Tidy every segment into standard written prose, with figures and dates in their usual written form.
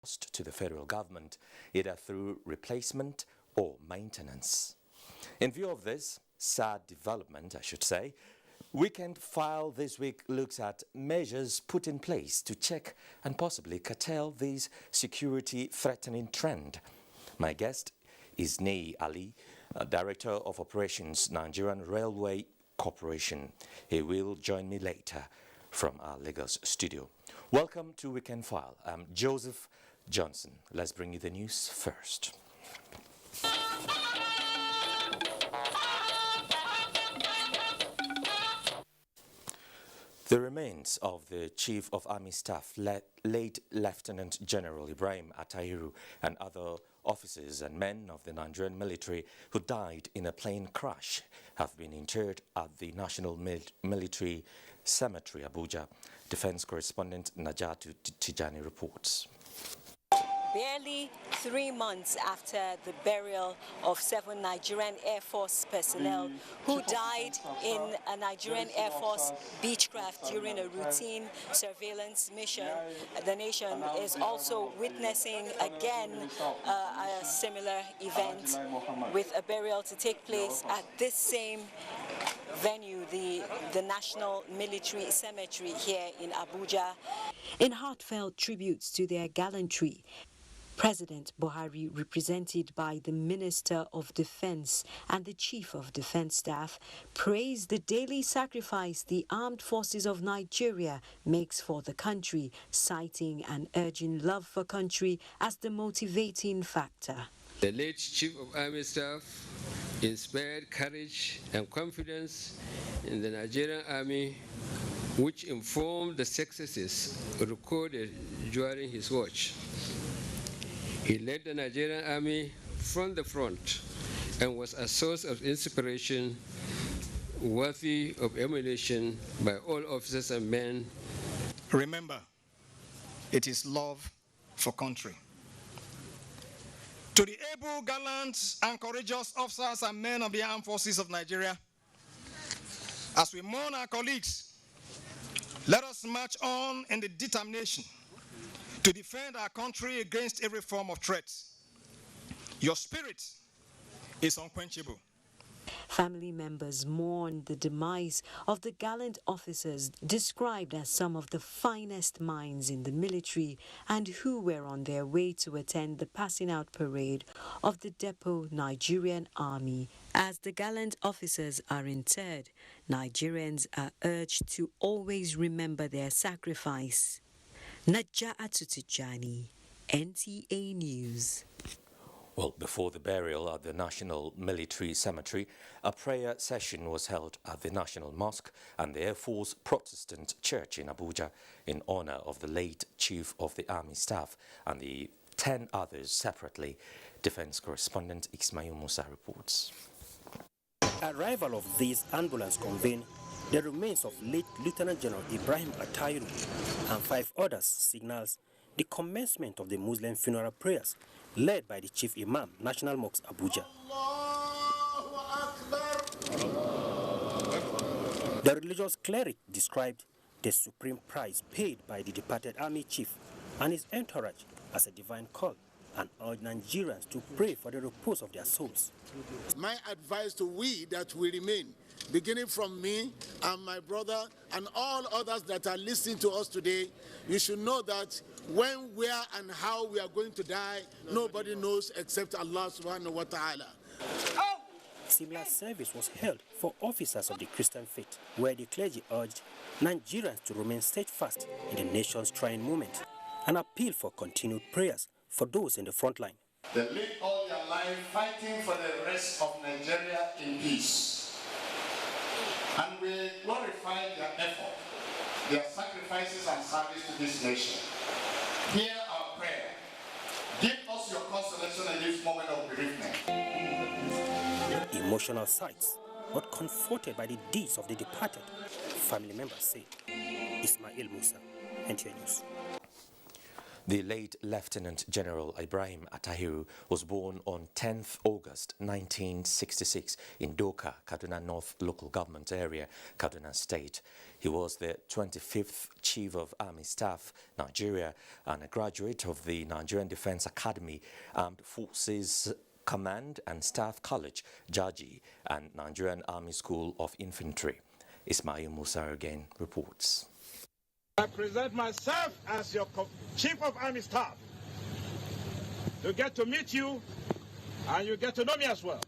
to the federal government, either through replacement or maintenance. In view of this sad development, I should say, Weekend File this week looks at measures put in place to check and possibly curtail this security-threatening trend. My guest is Niyi Alli, Director of Operations, Nigerian Railway Corporation. He will join me later from our Lagos studio. Welcome to Weekend File. I'm Joseph Johnson. Let's bring you the news first. The remains of the Chief of Army Staff, late Lieutenant General Ibrahim Attahiru, and other officers and men of the Nigerian military who died in a plane crash have been interred at the National Military Cemetery, Abuja. Defense correspondent Najatu Tijani reports. Barely 3 months after the burial of 7 Nigerian Air Force personnel who died in a Nigerian Air Force Beechcraft during a routine surveillance mission, the nation is also witnessing again a similar event with a burial to take place at this same venue, the National Military Cemetery here in Abuja. In heartfelt tributes to their gallantry, President Buhari, represented by the Minister of Defense and the Chief of Defense Staff, praised the daily sacrifice the armed forces of Nigeria makes for the country, citing and urging love for country as the motivating factor. The late Chief of Army Staff inspired courage and confidence in the Nigerian Army, which informed the successes recorded during his watch. He led the Nigerian Army from the front and was a source of inspiration worthy of emulation by all officers and men. Remember, it is love for country. To the able, gallant, and courageous officers and men of the armed forces of Nigeria, as we mourn our colleagues, let us march on in the determination to defend our country against every form of threat. Your spirit is unquenchable. Family members mourned the demise of the gallant officers described as some of the finest minds in the military and who were on their way to attend the passing out parade of the Depot Nigerian Army. As the gallant officers are interred, Nigerians are urged to always remember their sacrifice. Najatu Tijani, NTA News. Well, before the burial at the National Military Cemetery, a prayer session was held at the National Mosque and the Air Force Protestant Church in Abuja in honor of the late Chief of the Army Staff and the 10 others separately. Defense correspondent Ismail Musa reports. Arrival of this ambulance conveyed the remains of late Lieutenant General Ibrahim Attahiru and 5 others signals the commencement of the Muslim funeral prayers led by the Chief Imam, National Mosque, Abuja. The religious cleric described the supreme price paid by the departed Army Chief and his entourage as a divine call and urged Nigerians to pray for the repose of their souls. My advice to we that will remain, beginning from me and my brother and all others that are listening to us today, you should know that when, where, and how we are going to die, nobody knows except Allah subhanahu wa ta'ala. Similar service was held for officers of the Christian faith, where the clergy urged Nigerians to remain steadfast in the nation's trying moment and appeal for continued prayers for those in the front line. They lived all their life fighting for the rest of Nigeria in peace. And we glorify their effort, their sacrifices and service to this nation. Hear our prayer. Give us your consolation in this moment of bereavement. Emotional sights, but comforted by the deeds of the departed, family members say. Ismail Musa, NTA News. The late Lieutenant General Ibrahim Attahiru was born on 10th August 1966 in Doka, Kaduna North Local Government Area, Kaduna State. He was the 25th Chief of Army Staff, Nigeria, and a graduate of the Nigerian Defense Academy, Armed Forces Command and Staff College, Jaji, and Nigerian Army School of Infantry. Ismail Musa again reports. I present myself as your Chief of Army Staff to get to meet you and you get to know me as well.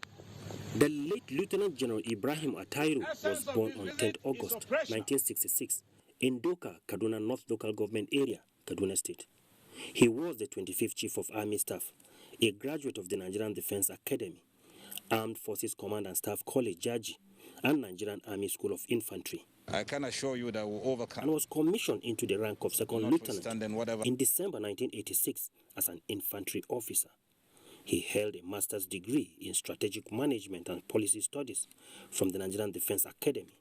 The late Lieutenant General Ibrahim Attahiru was born on 10th August 1966 in Doka, Kaduna North Local Government Area, Kaduna State. He was the 25th Chief of Army Staff, a graduate of the Nigerian Defense Academy, Armed Forces Command and Staff College, Jaji, and Nigerian Army School of Infantry. I can assure you that we'll overcome. And was commissioned into the rank of second lieutenant in December 1986 as an infantry officer. He held a master's degree in strategic management and policy studies from the Nigerian Defense Academy,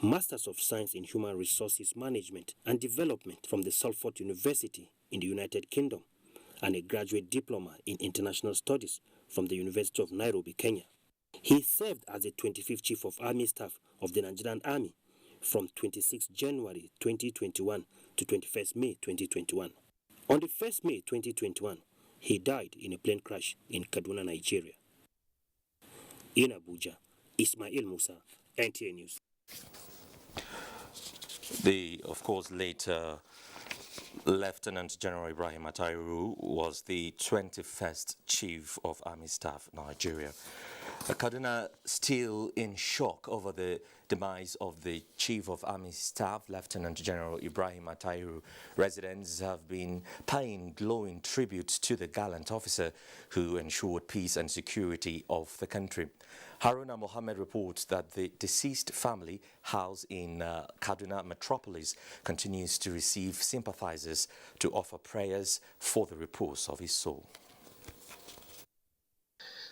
Masters of Science in Human Resources Management and Development from the Salford University in the United Kingdom, and a graduate diploma in international studies from the University of Nairobi, Kenya. He served as the 25th Chief of Army Staff of the Nigerian Army from 26 January 2021 to 21st May 2021. On the 1st May 2021, he died in a plane crash in Kaduna, Nigeria. In Abuja, Ismail Musa, NTA News. The, of course, later Lieutenant General Ibrahim Attahiru was the 21st Chief of Army Staff, Nigeria. Kaduna still in shock over the demise of the Chief of Army Staff, Lieutenant General Ibrahim Attahiru. Residents have been paying glowing tribute to the gallant officer who ensured peace and security of the country. Haruna Mohammed reports that the deceased family, housed in Kaduna metropolis, continues to receive sympathizers to offer prayers for the repose of his soul.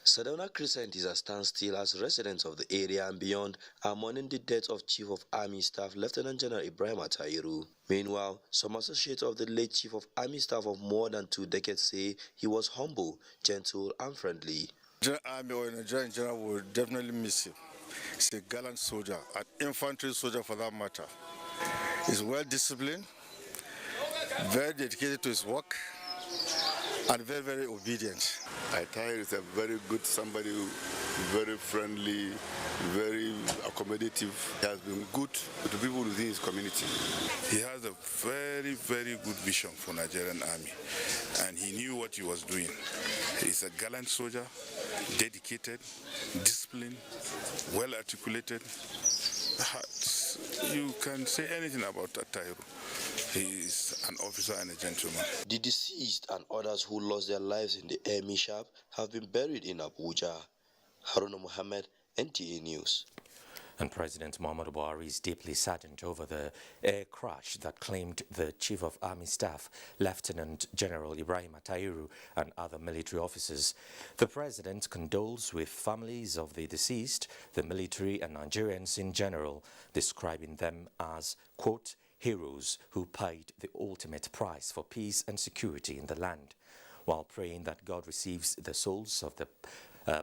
Sardauna Crescent is a standstill as residents of the area and beyond are mourning the death of Chief of Army Staff Lieutenant General Ibrahim Attahiru. Meanwhile, some associates of the late Chief of Army Staff of more than 2 decades say he was humble, gentle and friendly. Nigerian Army or Nigerian General will definitely miss him. He's a gallant soldier, an infantry soldier for that matter. He's well disciplined, very dedicated to his work, and very, very obedient. Attahiru is a very good somebody, very friendly, very accommodative. He has been good to the people within his community. He has a very, very good vision for Nigerian Army, and he knew what he was doing. He's a gallant soldier, dedicated, disciplined, well articulated. You can say anything about Attahiru. He is an officer and a gentleman. The deceased and others who lost their lives in the air mishap have been buried in Abuja. Haruna Mohammed, NTA News. And President Muhammadu Buhari is deeply saddened over the air crash that claimed the Chief of Army Staff, Lieutenant General Ibrahim Attahiru, and other military officers. The President condoles with families of the deceased, the military and Nigerians in general, describing them as, quote, heroes who paid the ultimate price for peace and security in the land. While praying that God receives the souls of the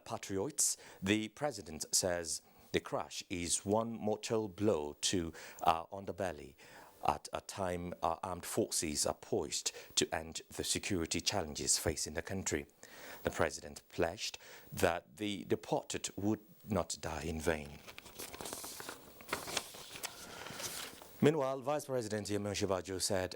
patriots, the President says the crash is one mortal blow to our underbelly at a time our armed forces are poised to end the security challenges facing the country. The President pledged that the deported would not die in vain. Meanwhile, Vice President Yemi Osinbajo said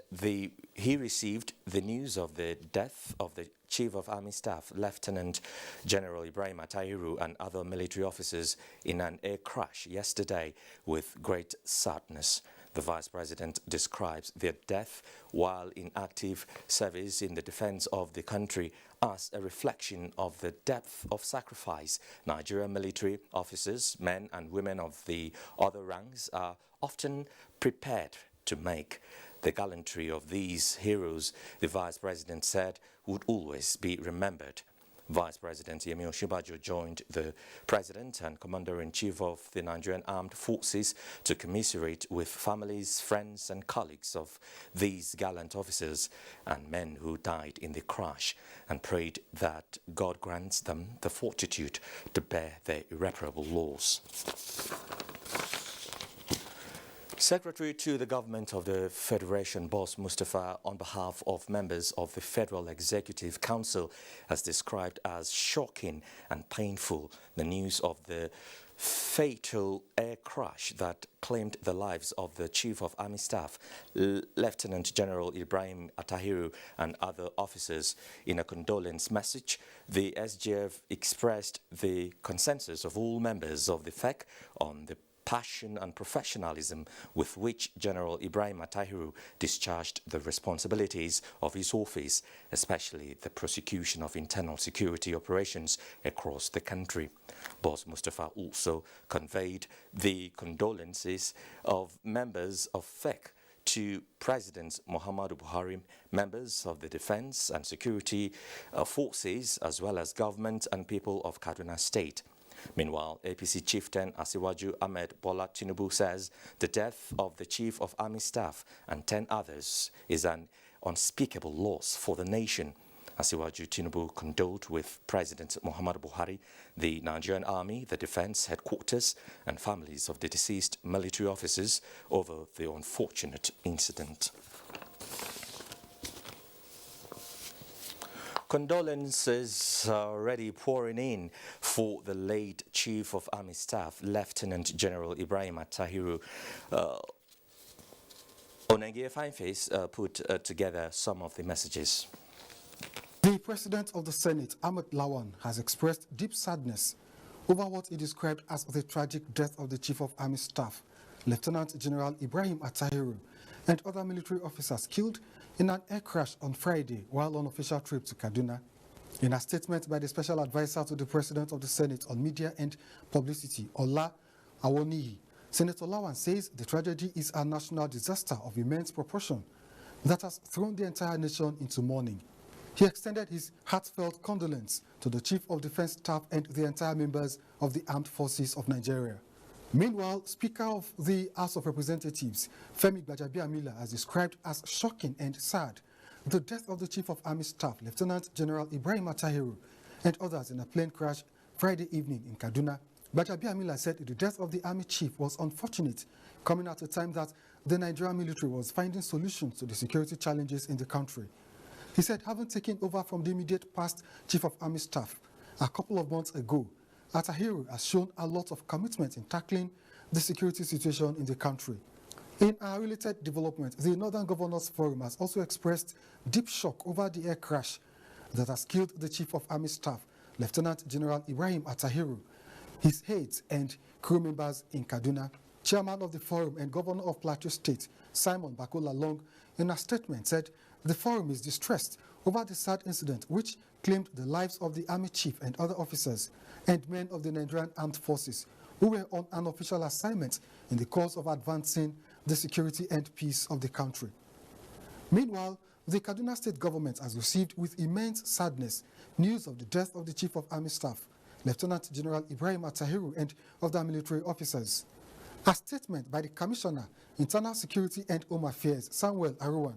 he received the news of the death of the Chief of Army Staff, Lieutenant General Ibrahim Attahiru, and other military officers in an air crash yesterday with great sadness. The Vice President describes their death while in active service in the defense of the country as a reflection of the depth of sacrifice Nigerian military officers, men and women of the other ranks, are often prepared to make. The gallantry of these heroes, the Vice President said, would always be remembered. Vice President Yemi Osinbajo joined the President and Commander-in-Chief of the Nigerian Armed Forces to commiserate with families, friends and colleagues of these gallant officers and men who died in the crash, and prayed that God grants them the fortitude to bear their irreparable loss. Secretary to the Government of the Federation, Boss Mustafa, on behalf of members of the Federal Executive Council, has described as shocking and painful the news of the fatal air crash that claimed the lives of the Chief of Army Staff, Lieutenant General Ibrahim Attahiru, and other officers. In a condolence message, the SGF expressed the consensus of all members of the FEC on the passion and professionalism with which General Ibrahim Attahiru discharged the responsibilities of his office, especially the prosecution of internal security operations across the country. Boss Mustafa also conveyed the condolences of members of FEC to President Muhammadu Buhari, members of the Defense and Security Forces, as well as government and people of Kaduna State. Meanwhile, APC chieftain Asiwaju Ahmed Bola Tinubu says the death of the Chief of Army Staff and 10 others is an unspeakable loss for the nation. Asiwaju Tinubu condoled with President Muhammadu Buhari, the Nigerian Army, the Defense Headquarters and families of the deceased military officers over the unfortunate incident. Condolences are already pouring in for the late Chief of Army Staff, Lieutenant General Ibrahim Attahiru. Onengie Fineface put together some of the messages. The President of the Senate, Ahmed Lawan, has expressed deep sadness over what he described as the tragic death of the Chief of Army Staff, Lieutenant General Ibrahim Attahiru, and other military officers killed in an air crash on Friday while on official trip to Kaduna. In a statement by the Special Advisor to the President of the Senate on Media and Publicity, Ola Awoniyi, Senator Lawan says the tragedy is a national disaster of immense proportion that has thrown the entire nation into mourning. He extended his heartfelt condolence to the Chief of Defense Staff and the entire members of the Armed Forces of Nigeria. Meanwhile, Speaker of the House of Representatives, Femi Gbajabiamila, has described as shocking and sad the death of the Chief of Army Staff, Lieutenant General Ibrahim Attahiru, and others in a plane crash Friday evening in Kaduna. Gbajabiamila said the death of the Army Chief was unfortunate, coming at a time that the Nigerian military was finding solutions to the security challenges in the country. He said, having taken over from the immediate past Chief of Army Staff a couple of months ago, Attahiru has shown a lot of commitment in tackling the security situation in the country. In a related development, the Northern Governors Forum has also expressed deep shock over the air crash that has killed the Chief of Army Staff, Lieutenant General Ibrahim Attahiru, his aides and crew members in Kaduna. Chairman of the forum and Governor of Plateau State, Simon Bakola Long, in a statement said the forum is distressed over the sad incident which claimed the lives of the Army Chief and other officers and men of the Nigerian Armed Forces who were on an official assignment in the course of advancing the security and peace of the country. Meanwhile, the Kaduna State government has received with immense sadness news of the death of the Chief of Army Staff, Lieutenant General Ibrahim Attahiru, and other military officers. A statement by the Commissioner, Internal Security and Home Affairs, Samuel Aruwan,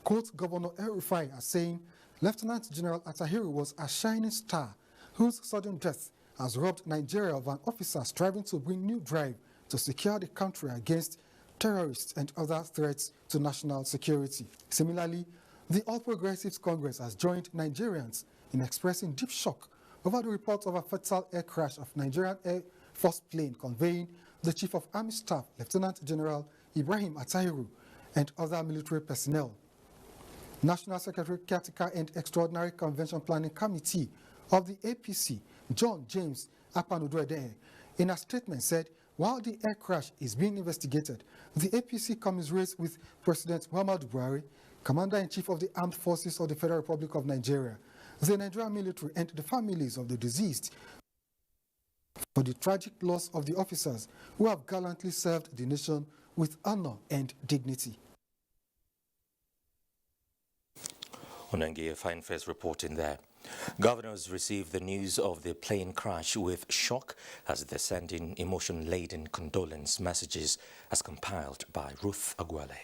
quotes Governor El-Rufai as saying, Lieutenant General Attahiru was a shining star whose sudden death has robbed Nigeria of an officer striving to bring new drive to secure the country against terrorists and other threats to national security. Similarly, the All Progressives Congress has joined Nigerians in expressing deep shock over the report of a fatal air crash of Nigerian Air Force plane conveying the Chief of Army Staff, Lieutenant General Ibrahim Attahiru, and other military personnel. National Secretary Caretaker and Extraordinary Convention Planning Committee of the APC, John James Apanudwede, in a statement said, while the air crash is being investigated, the APC commiserates with President Muhammadu Buhari, Commander-in-Chief of the Armed Forces of the Federal Republic of Nigeria, the Nigerian military, and the families of the deceased for the tragic loss of the officers who have gallantly served the nation with honor and dignity. Unangi, a fine face reporting there. Governors received the news of the plane crash with shock as they sent in emotion-laden condolence messages as compiled by Ruth Agwale.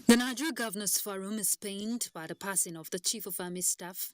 The Nigeria Governors Forum is pained by the passing of the Chief of Army Staff,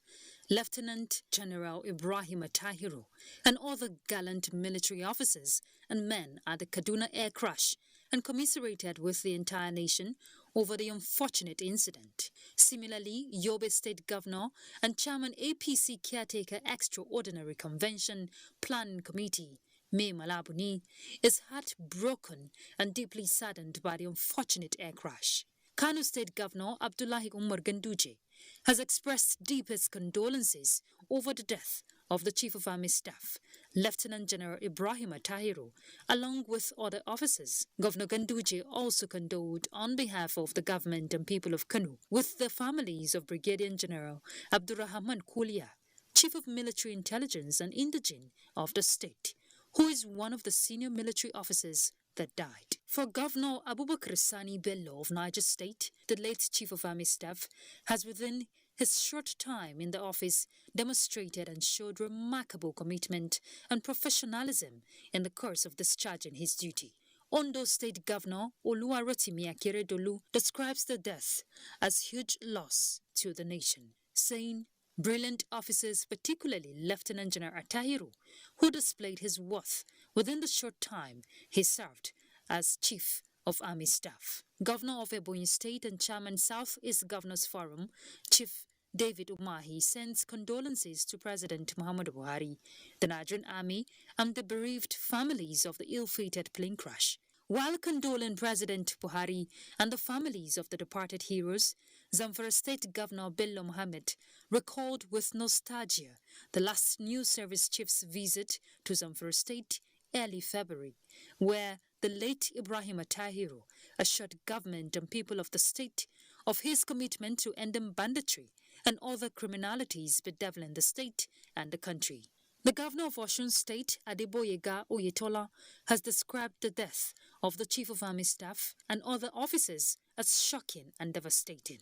Lieutenant General Ibrahim Attahiru, and other gallant military officers and men at the Kaduna air crash, and commiserated with the entire nation over the unfortunate incident. Similarly, Yobe State Governor and Chairman APC Caretaker Extraordinary Convention Planning Committee, May Malabuni, is heartbroken and deeply saddened by the unfortunate air crash. Kano State Governor Abdullahi Umar Ganduje has expressed deepest condolences over the death of the Chief of Army Staff, Lieutenant General Ibrahim Attahiru, along with other officers. Governor Ganduje also condoled on behalf of the government and people of Kano with the families of Brigadier General Abdurrahman Kulia, Chief of Military Intelligence and Indigene of the state, who is one of the senior military officers that died. For Governor Abubakar Sani Bello of Niger State, the late Chief of Army Staff has within his short time in the office demonstrated and showed remarkable commitment and professionalism in the course of discharging his duty. Ondo State Governor Oluwarotimi Akeredolu describes the death as huge loss to the nation, saying, "Brilliant officers, particularly Lieutenant General Attahiru, who displayed his worth within the short time he served as Chief of Army Staff." Governor of Ebonyi State and Chairman Southeast Governors Forum, Chief David Umahi, sends condolences to President Muhammadu Buhari, the Nigerian Army, and the bereaved families of the ill-fated plane crash. While condoling President Buhari and the families of the departed heroes, Zamfara State Governor Bello Mohammed recalled with nostalgia the last news service chief's visit to Zamfara State early February, where the late Ibrahim Attahiru assured government and people of the state of his commitment to ending banditry and other criminalities bedeviling the state and the country. The governor of Osun State, Adeboyega Oyetola, has described the death of the Chief of Army Staff and other officers as shocking and devastating.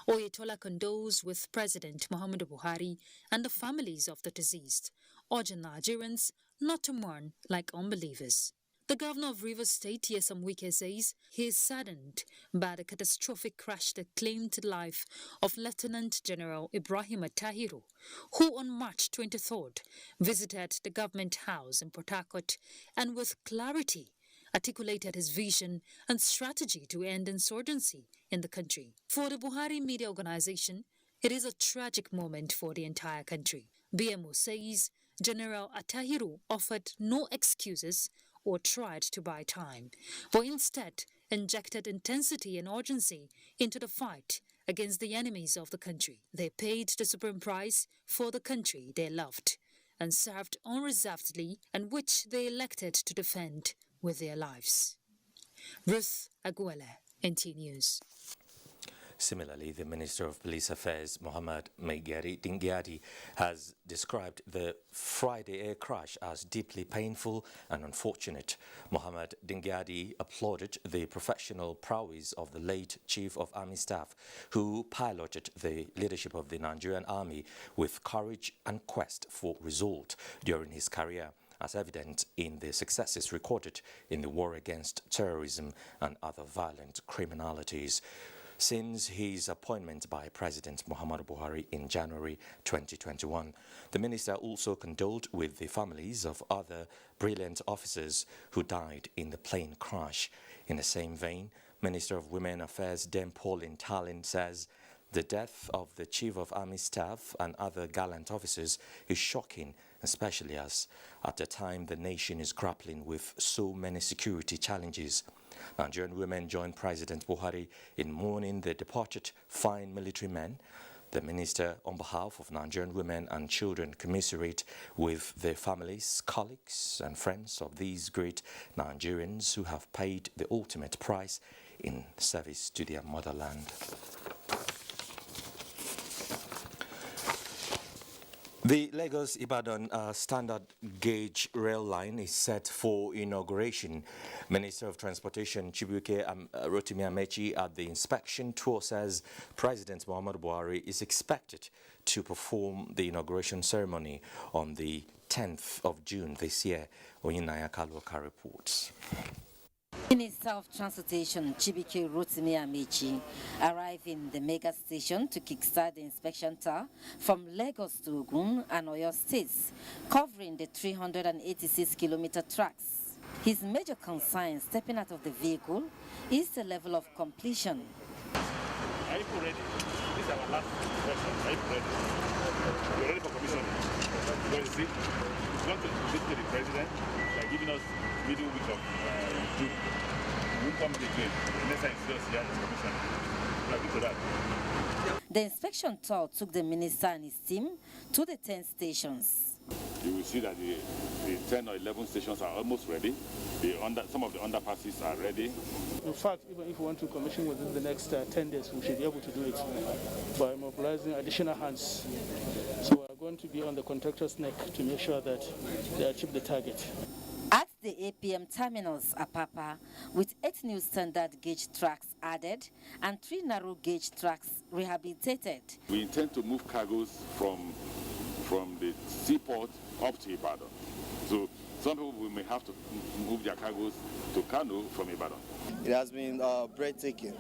Oyetola condoles with President Muhammadu Buhari and the families of the deceased, urging Nigerians not to mourn like unbelievers. The governor of Rivers State, Nyesom Wike, says he is saddened by the catastrophic crash that claimed the life of Lieutenant General Ibrahim Attahiru, who on March 23rd visited the government house in Port Harcourt and with clarity articulated his vision and strategy to end insurgency in the country. For the Buhari Media Organization, it is a tragic moment for the entire country. BMO says General Attahiru offered no excuses or tried to buy time, but instead injected intensity and urgency into the fight against the enemies of the country. They paid the supreme price for the country they loved and served unreservedly, and which they elected to defend with their lives. Ruth Agwele, NTA News. Similarly, the Minister of Police Affairs, Mohammed Dingyadi, has described the Friday air crash as deeply painful and unfortunate. Mohammed Dingyadi applauded the professional prowess of the late Chief of Army Staff, who piloted the leadership of the Nigerian Army with courage and quest for result during his career, as evident in the successes recorded in the war against terrorism and other violent criminalities. Since his appointment by President Muhammadu Buhari in January 2021, the minister also condoled with the families of other brilliant officers who died in the plane crash. In the same vein, Minister of Women Affairs Dame Pauline Tallinn says the death of the Chief of Army Staff and other gallant officers is shocking, especially as at a time the nation is grappling with so many security challenges. Nigerian women joined President Buhari in mourning the departed fine military men. The minister, on behalf of Nigerian women and children, commiserate with the families, colleagues and friends of these great Nigerians who have paid the ultimate price in service to their motherland. The Lagos-Ibadan standard gauge rail line is set for inauguration. Minister of Transportation Chibuike Rotimi Amechi at the inspection tour says President Muhammadu Buhari is expected to perform the inauguration ceremony on the 10th of June this year. Niyi Alli reports. Minister of Transportation Chibuike Rotimi Amechi arrived in the mega station to kickstart the inspection tour from Lagos to Ogun and Oyo states, covering the 386-kilometer tracks. His major concern stepping out of the vehicle is the level of completion. Are you ready? This is our last question. Are you ready? We're ready for commissioning. Because you see, we want to visit the president by giving us middle week of June. We won't come again. The next time you see us here is commissioning. We are good to that. The inspection tour took the minister and his team to the 10 stations. You will see that the 10 or 11 stations are almost ready. Some of the underpasses are ready. In fact, even if we want to commission within the next 10 days, we should be able to do it by mobilizing additional hands. So we are going to be on the contractor's neck to make sure that they achieve the target. At the APM terminals, Apapa, with 8 new standard gauge tracks added and 3 narrow gauge tracks rehabilitated. We intend to move cargoes from the seaport up to Ibadan. So some people may have to move their cargoes to Kano from Ibadan. It has been breathtaking.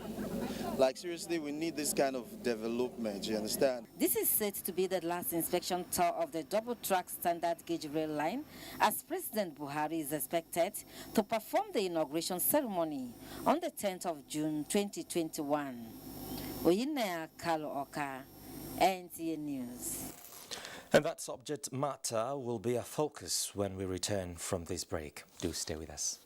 Like seriously, we need this kind of development, you understand? This is said to be the last inspection tour of the double-track standard gauge rail line, as President Buhari is expected to perform the inauguration ceremony on the 10th of June 2021. Oyinaya Kalo-Oka, NTA News. And that subject matter will be a focus when we return from this break. Do stay with us.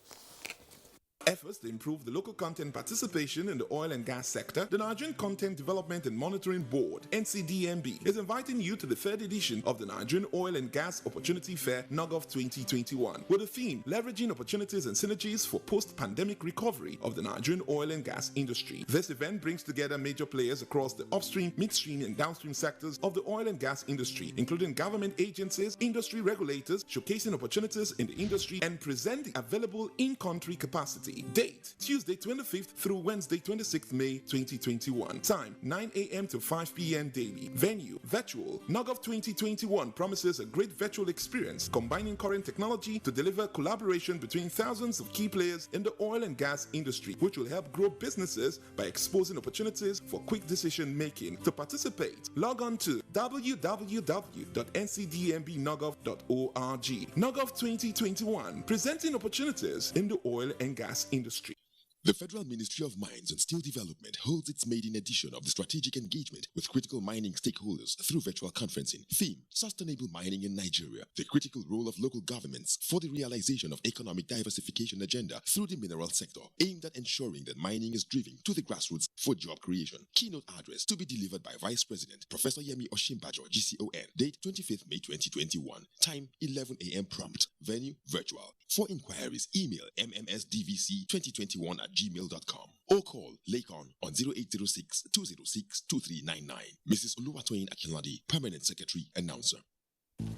Efforts to improve the local content participation in the oil and gas sector, the Nigerian Content Development and Monitoring Board, NCDMB, is inviting you to the 3rd edition of the Nigerian Oil and Gas Opportunity Fair, NOGOF 2021, with the theme, Leveraging Opportunities and Synergies for Post-Pandemic Recovery of the Nigerian Oil and Gas Industry. This event brings together major players across the upstream, midstream, and downstream sectors of the oil and gas industry, including government agencies, industry regulators, showcasing opportunities in the industry, and presenting available in-country capacity. Date, Tuesday 25th through Wednesday 26th May 2021. Time, 9 a.m. to 5 p.m. daily. Venue, virtual. NOGOF 2021 promises a great virtual experience, combining current technology to deliver collaboration between thousands of key players in the oil and gas industry, which will help grow businesses by exposing opportunities for quick decision making. To participate, log on to www.ncdmbnogov.org. NOGOF 2021, presenting opportunities in the oil and gas industry. The Federal Ministry of Mines and Steel Development holds its maiden edition of the Strategic Engagement with Critical Mining Stakeholders through virtual conferencing. Theme, Sustainable Mining in Nigeria, the critical role of local governments for the realization of economic diversification agenda through the mineral sector, aimed at ensuring that mining is driven to the grassroots for job creation. Keynote address to be delivered by Vice President Professor Yemi Oshimbajo, GCON. Date 25th May 2021. Time 11 a.m. prompt. Venue, virtual. For inquiries, email mmsdvc2021@gmail.com or call Lakon on 0806-206-2399. Mrs. Oluwatoyin Akinladi, Permanent Secretary, Announcer.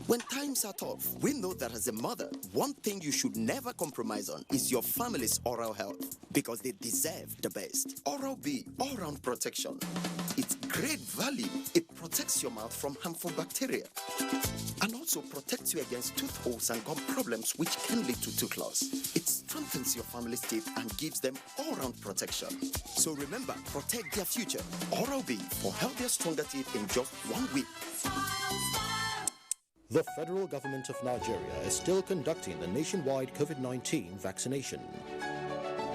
When times are tough, we know that as a mother, one thing you should never compromise on is your family's oral health, because they deserve the best. Oral-B, all-round protection. It's great value. It protects your mouth from harmful bacteria and also protects you against tooth holes and gum problems, which can lead to tooth loss. It strengthens your family's teeth and gives them all-round protection. So remember, protect their future. Oral-B for healthier, stronger teeth in just 1 week. The federal government of Nigeria is still conducting the nationwide COVID-19 vaccination.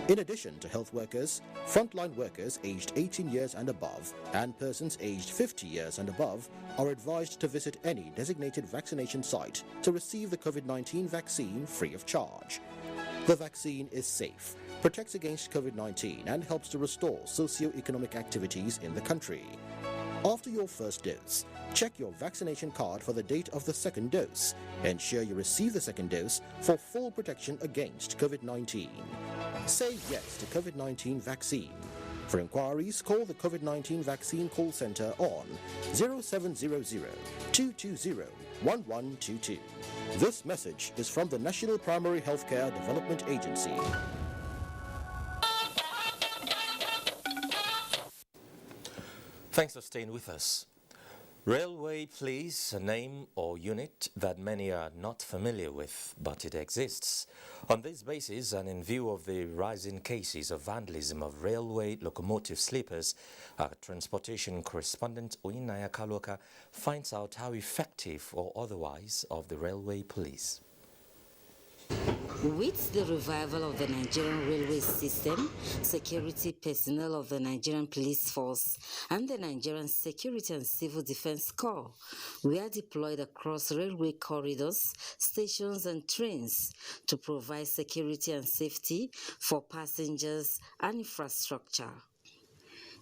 In addition to health workers, frontline workers aged 18 years and above and persons aged 50 years and above are advised to visit any designated vaccination site to receive the COVID-19 vaccine free of charge. The vaccine is safe, protects against COVID-19 and helps to restore socio-economic activities in the country. After your first dose, check your vaccination card for the date of the second dose. Ensure you receive the second dose for full protection against COVID-19. Say yes to COVID-19 vaccine. For inquiries, call the COVID-19 Vaccine Call Center on 0700-220-1122. This message is from the National Primary Healthcare Development Agency. Thanks for staying with us. Railway Police, a name or unit that many are not familiar with, but it exists. On this basis, and in view of the rising cases of vandalism of railway locomotive sleepers, our transportation correspondent Niyi Alli finds out how effective or otherwise of the railway police. With the revival of the Nigerian railway system, security personnel of the Nigerian Police Force and the Nigerian Security and Civil Defense Corps were deployed across railway corridors, stations and trains to provide security and safety for passengers and infrastructure.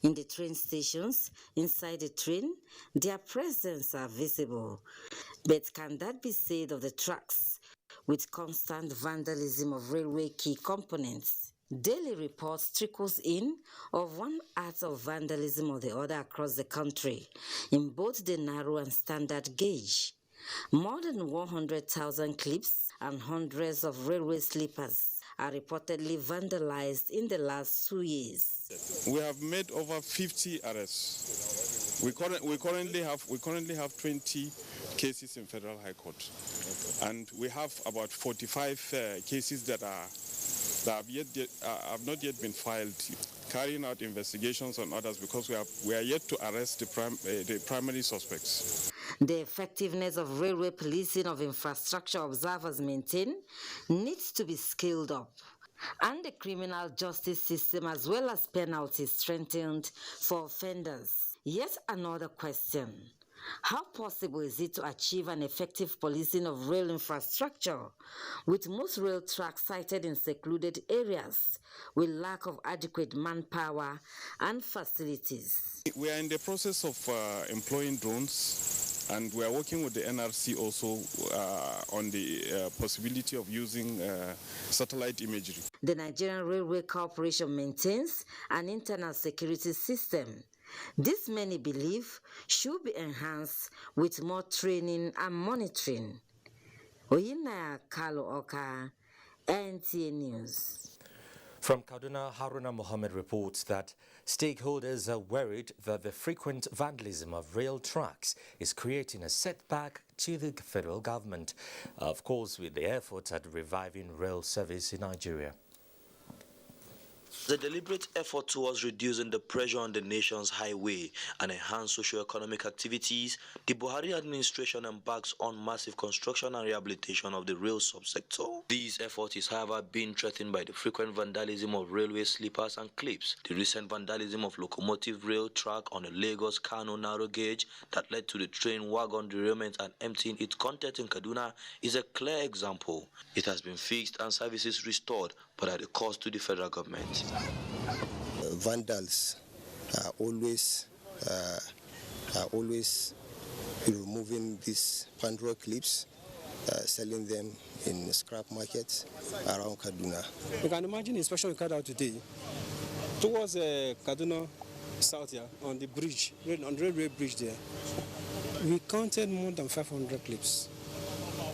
In the train stations, inside the train, their presence are visible. But can that be said of the tracks? With constant vandalism of railway key components, daily reports trickles in of one act of vandalism or the other across the country, in both the narrow and standard gauge. More than 100,000 clips and hundreds of railway sleepers are reportedly vandalized in the last 2 years. We have made over 50 arrests. We currently have 20 cases in Federal High Court, and we have about 45 cases that have not yet been filed, carrying out investigations on others because we are yet to arrest the primary suspects. The effectiveness of railway policing of infrastructure, observers maintain, needs to be scaled up, and the criminal justice system as well as penalties strengthened for offenders. Yet another question: how possible is it to achieve an effective policing of rail infrastructure with most rail tracks sited in secluded areas with lack of adequate manpower and facilities? We are in the process of employing drones, and we are working with the NRC also on the possibility of using satellite imagery. The Nigerian Railway Corporation maintains an internal security system. This, many believe, should be enhanced with more training and monitoring. Niyi Alli, NTA News. From Kaduna, Haruna Mohammed reports that stakeholders are worried that the frequent vandalism of rail tracks is creating a setback to the federal government, of course with the efforts at reviving rail service in Nigeria. The deliberate effort towards reducing the pressure on the nation's highway and enhance socio-economic activities, the Buhari administration embarks on massive construction and rehabilitation of the rail subsector. This effort is, however, being threatened by the frequent vandalism of railway sleepers and clips. The recent vandalism of locomotive rail track on a Lagos-Kano narrow gauge that led to the train wagon derailment and emptying its content in Kaduna is a clear example. It has been fixed and services restored, but at a cost to the federal government. Vandals are always removing these pandro clips, selling them in scrap markets around Kaduna. You can imagine the inspection we carried out today towards Kaduna South here on the bridge, on the railway bridge there. We counted more than 500 clips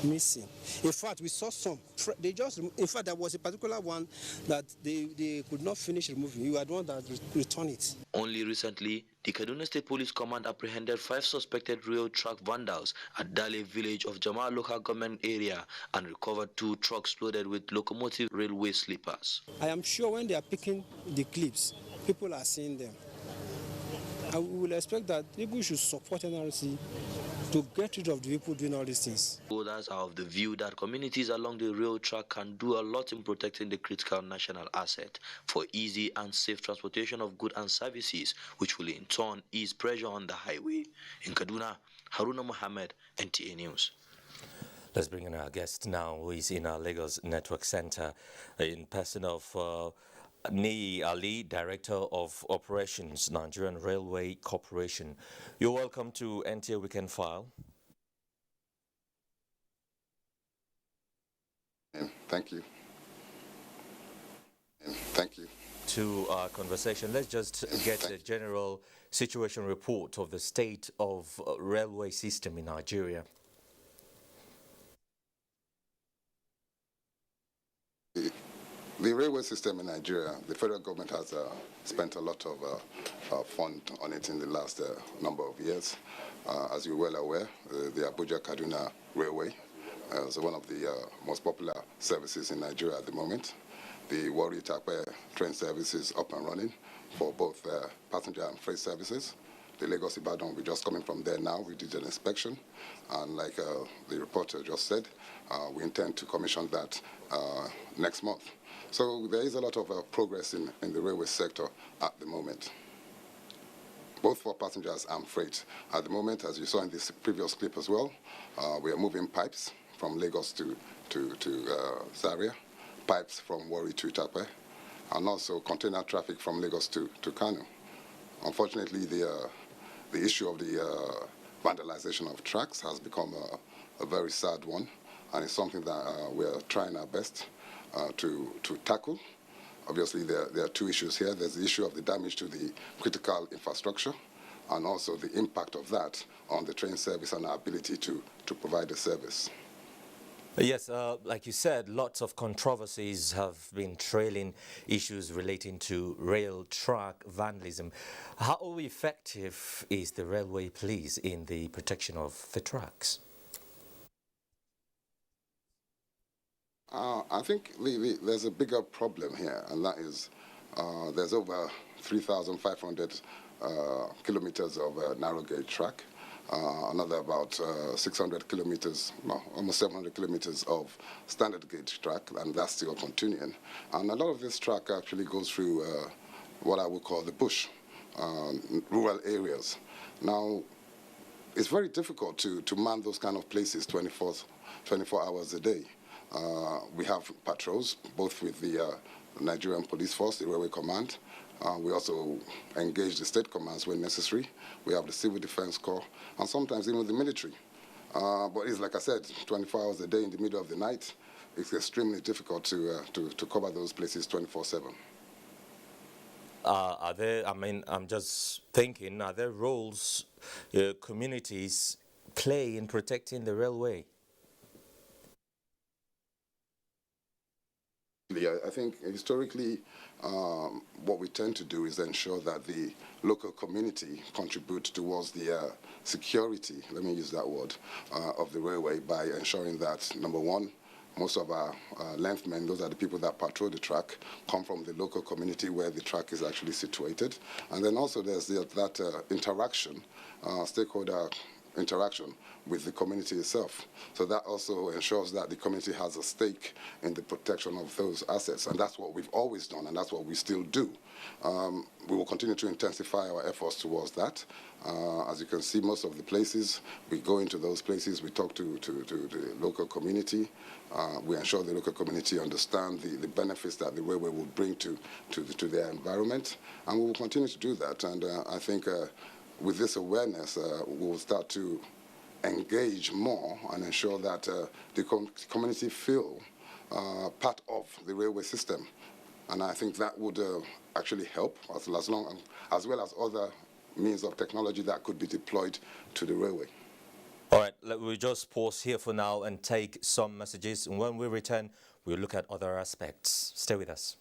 missing. In fact, we saw some. In fact, there was a particular one that they could not finish removing. You had one that returned it. Only recently, the Kaduna State Police Command apprehended 5 suspected rail track vandals at Dale village of Jamal local government area and recovered 2 trucks loaded with locomotive railway sleepers. I am sure when they are picking the clips, people are seeing them. And we will expect that people should support NRC to get rid of the people doing all these things. Others are of the view that communities along the rail track can do a lot in protecting the critical national asset for easy and safe transportation of goods and services, which will in turn ease pressure on the highway. In Kaduna, Haruna Mohammed, NTA News. Let's bring in our guest now, who is in our Lagos Network Center, in person of Niyi Alli, Director of Operations, Nigerian Railway Corporation. You're welcome to NTA Weekend File. Thank you. Thank you. to our conversation, let's just get a general situation report of the state of railway system in Nigeria. The railway system in Nigeria, the federal government has spent a lot of fund on it in the last number of years. As you're well aware, the Abuja-Kaduna Railway is one of the most popular services in Nigeria at the moment. The Warri-Takpe train service is up and running for both passenger and freight services. The Lagos-Ibadan, we're just coming from there now. We did an inspection, and like the reporter just said, we intend to commission that next month. So there is a lot of progress in the railway sector at the moment, both for passengers and freight. At the moment, as you saw in this previous clip as well, we are moving pipes from Lagos to Zaria, pipes from Warri to Takpe, and also container traffic from Lagos to Kano. Unfortunately, the issue of the vandalization of tracks has become a very sad one, and it's something that we are trying our best to tackle. Obviously, there are two issues here. There's the issue of the damage to the critical infrastructure, and also the impact of that on the train service and our ability to provide the service. Yes, like you said, lots of controversies have been trailing issues relating to rail track vandalism. How effective is the railway police in the protection of the tracks? I think there's a bigger problem here, and that is there's over 3,500 kilometers of narrow gauge track, another about 600 kilometers, no, almost 700 kilometers of standard gauge track, and that's still continuing. And a lot of this track actually goes through what I would call the bush, rural areas. Now, it's very difficult to man those kind of places 24 hours a day. We have patrols, both with the Nigerian Police Force, the Railway Command. We also engage the state commands when necessary. We have the Civil Defense Corps, and sometimes even the military. But it's like I said, 24 hours a day in the middle of the night. It's extremely difficult to cover those places 24/7. Are there, I mean, I'm just thinking, are there roles communities play in protecting the railway? I think historically what we tend to do is ensure that the local community contribute towards the security, let me use that word, of the railway by ensuring that, number one, most of our lengthmen, those are the people that patrol the track, come from the local community where the track is actually situated. And then also there's that interaction, stakeholder interaction with the community itself. So that also ensures that the community has a stake in the protection of those assets. And that's what we've always done, and that's what we still do. We will continue to intensify our efforts towards that. As you can see, most of the places, we go into those places, we talk to the local community. We ensure the local community understand the benefits that the railway will bring to their environment. And we will continue to do that. And I think with this awareness, we will start to engage more and ensure that the community feel part of the railway system. And I think that would actually help, as well as other means of technology that could be deployed to the railway. All right, we'll just pause here for now and take some messages. And when we return, we'll look at other aspects. Stay with us.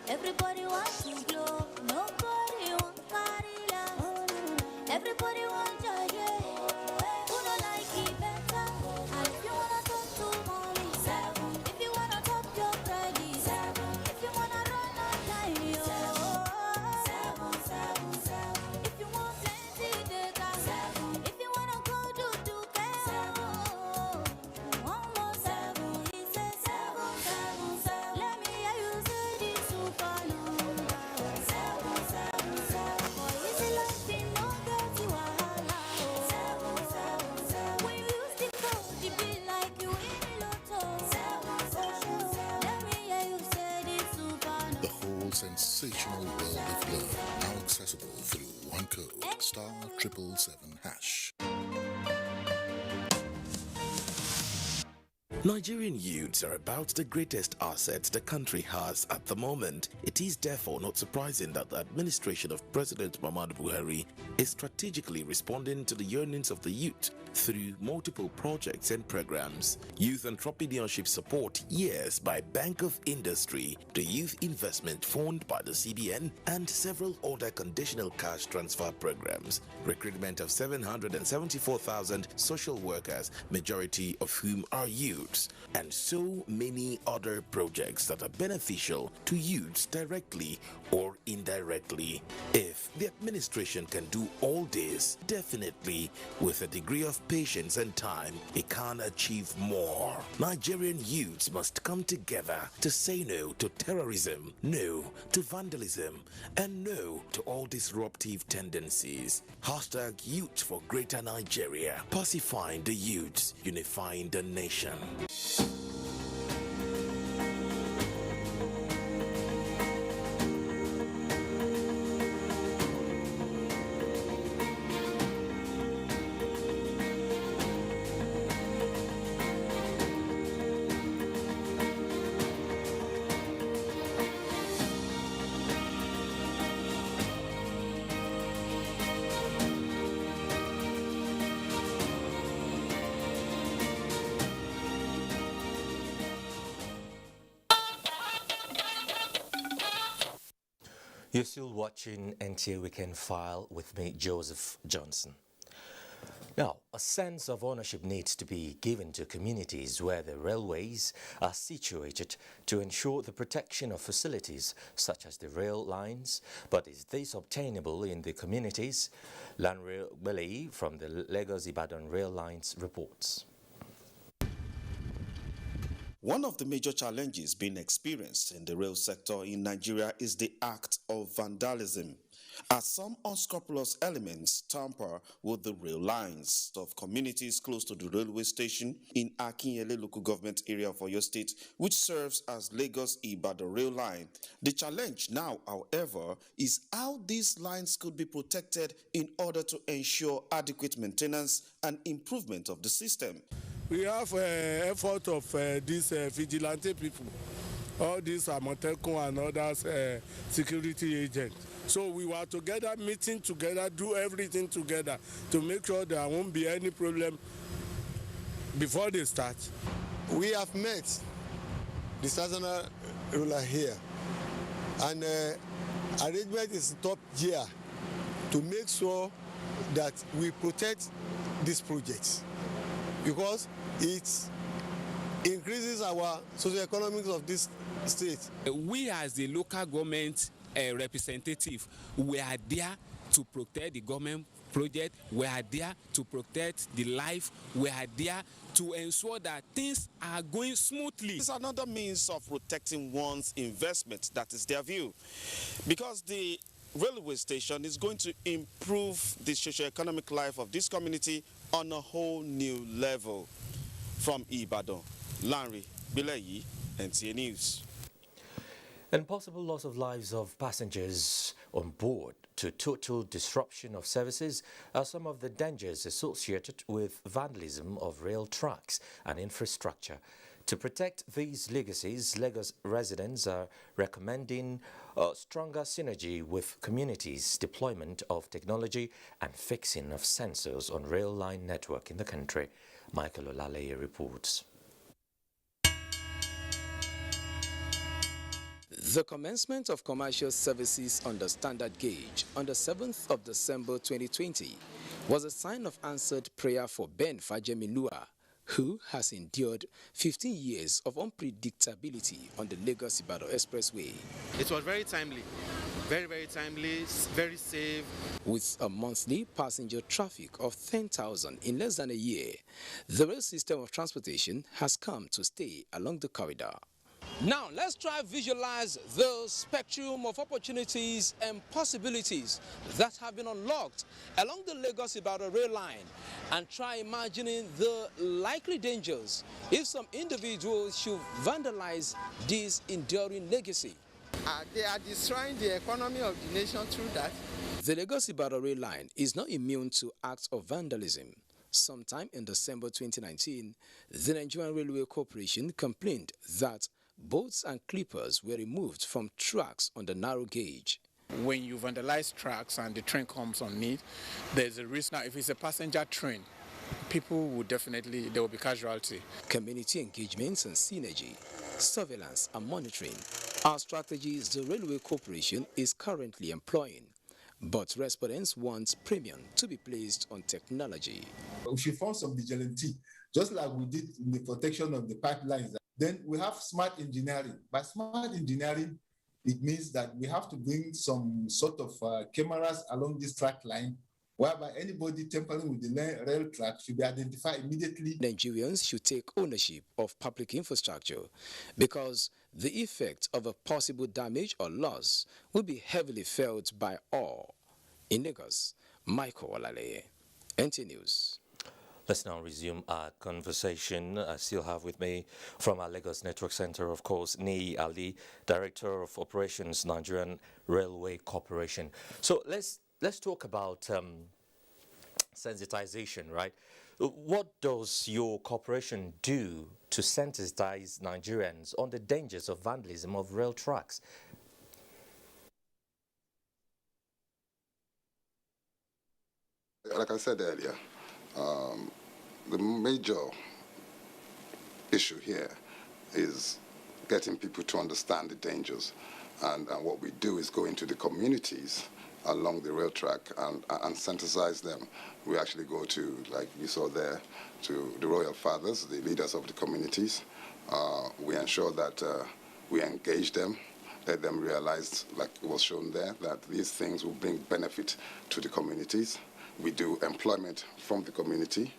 Everybody wants to glow, nobody wants party love. Everybody wants joy, yeah. Who don't like it better? And if you wanna talk to money, 7. If you wanna top your credit, 7. If you wanna run on time, yo, 7. If you want plenty data, 7. If you wanna go do care, 7. One more 7, he says 7. Let me hear you say this super number. 7. Boy, is it like they know that you are allowed? 7. When you use the code, it be like you in a lotto. 7. Let me hear you say this super number. The whole sensational world of love, now accessible through one code, *777#. Nigerian youths are about the greatest assets the country has at the moment. It is therefore not surprising that the administration of President Muhammadu Buhari is strategically responding to the yearnings of the youth through multiple projects and programs. Youth entrepreneurship support years by Bank of Industry, the Youth Investment Fund by the CBN, and several other conditional cash transfer programs. Recruitment of 774,000 social workers, majority of whom are youths, and so many other projects that are beneficial to youths directly or indirectly. If the administration can do all this, definitely with a degree of patience and time, it can achieve more. Nigerian youths must come together to say no to terrorism, no to vandalism, and no to all disruptive tendencies. Hashtag Youth for Greater Nigeria. Pacifying the youths, unifying the nation. You're still watching NTA Weekend File with me, Joseph Johnson. Now, a sense of ownership needs to be given to communities where the railways are situated to ensure the protection of facilities such as the rail lines. But is this obtainable in the communities? Lanre Belei from the Lagos-Ibadan rail lines reports. One of the major challenges being experienced in the rail sector in Nigeria is the act of vandalism, as some unscrupulous elements tamper with the rail lines of communities close to the railway station in Akinyele local government area of Oyo State, which serves as Lagos-Ibadan rail line. The challenge now, however, is how these lines could be protected in order to ensure adequate maintenance and improvement of the system. We have effort of these vigilante people, all these Amotekun and others security agents. So we were together, meeting together, do everything together to make sure there won't be any problem before they start. We have met the seasonal ruler here, and arrangement is top gear to make sure that we protect these projects, because it increases our socio-economics of this state. We as the local government representative, we are there to protect the government project, we are there to protect the life, we are there to ensure that things are going smoothly. This is another means of protecting one's investment, that is their view, because the railway station is going to improve the socio-economic life of this community on a whole new level. From Ibadan, Lanre Belei, NTA News. And possible loss of lives of passengers on board to total disruption of services are some of the dangers associated with vandalism of rail tracks and infrastructure. To protect these legacies, Lagos residents are recommending a stronger synergy with communities, deployment of technology and fixing of sensors on rail line network in the country. Michael Olaleye reports. The commencement of commercial services on the standard gauge on the 7th of December 2020 was a sign of answered prayer for Ben Fajemilua, who has endured 15 years of unpredictability on the Lagos-Ibadan Expressway. It was very timely, very timely, very safe. With a monthly passenger traffic of 10,000 in less than a year, the rail system of transportation has come to stay along the corridor. Now, let's try visualize the spectrum of opportunities and possibilities that have been unlocked along the Lagos-Ibadan rail line and try imagining the likely dangers if some individuals should vandalize this enduring legacy. They are destroying the economy of the nation through that. The Lagos-Ibadan rail line is not immune to acts of vandalism. Sometime in December 2019, the Nigerian Railway Corporation complained that boats and clippers were removed from tracks on the narrow gauge. When you vandalize tracks and the train comes on it, there's a risk. Now, if it's a passenger train, people will definitely, there will be casualty. Community engagements and synergy, surveillance and monitoring are strategies the Railway Corporation is currently employing. But respondents want premium to be placed on technology. We should form some vigilante, just like we did in the protection of the pipelines. Then we have smart engineering. By smart engineering, it means that we have to bring some sort of cameras along this track line, whereby anybody tampering with the rail track should be identified immediately. Nigerians should take ownership of public infrastructure because the effect of a possible damage or loss will be heavily felt by all. In Lagos, Michael Olale, NTA News. Let's now resume our conversation. I still have with me from our Lagos Network Center, of course, Niyi Alli, Director of Operations, Nigerian Railway Corporation. So let's talk about sensitization, right? What does your corporation do to sensitize Nigerians on the dangers of vandalism of rail tracks? Like I said earlier, the major issue here is getting people to understand the dangers. And what we do is go into the communities along the rail track and sensitize them. We actually go to, like you saw there, to the royal fathers, the leaders of the communities. We ensure that we engage them, let them realize, like it was shown there, that these things will bring benefit to the communities. We do employment from the community,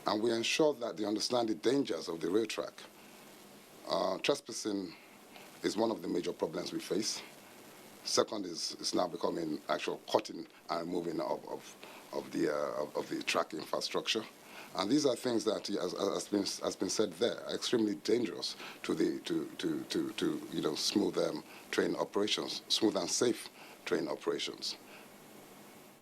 and we ensure that they understand the dangers of the rail track. Trespassing is one of the major problems we face. Second is it's now becoming actual cutting and removing of the track infrastructure. And these are things that, as has been said there, are extremely dangerous to smooth train operations, smooth and safe train operations.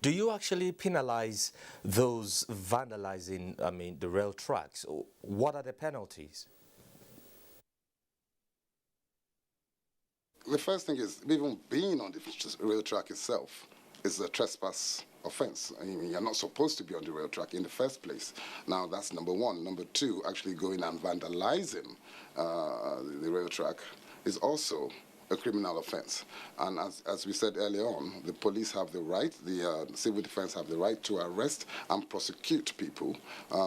Do you actually penalize those vandalizing, the rail tracks? What are the penalties? The first thing is, even being on the rail track itself is a trespass offense. I mean, you're not supposed to be on the rail track in the first place. Now, that's number one. Number two, actually going and vandalizing the rail track is also a criminal offense. And as we said earlier on, the police have the right, the civil defense have the right to arrest and prosecute people